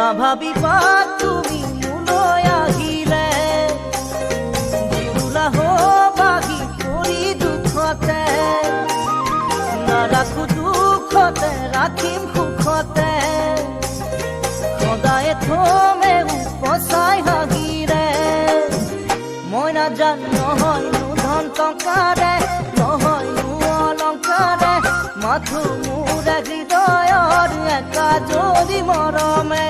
নাভাবিবা তুমি মোলৈ আহিলে জুৰুলা হবাহি পৰি দুখতে নাৰাখো দুখতে ৰাখিম সুখতে সদায় থমে উপচাই হাঁহিৰে মই নাজানো নহয়নো ধন টকাৰে নহয়নো অলংকাৰে মাথো মোৰ হৃদয়ৰ একা যদি মৰমে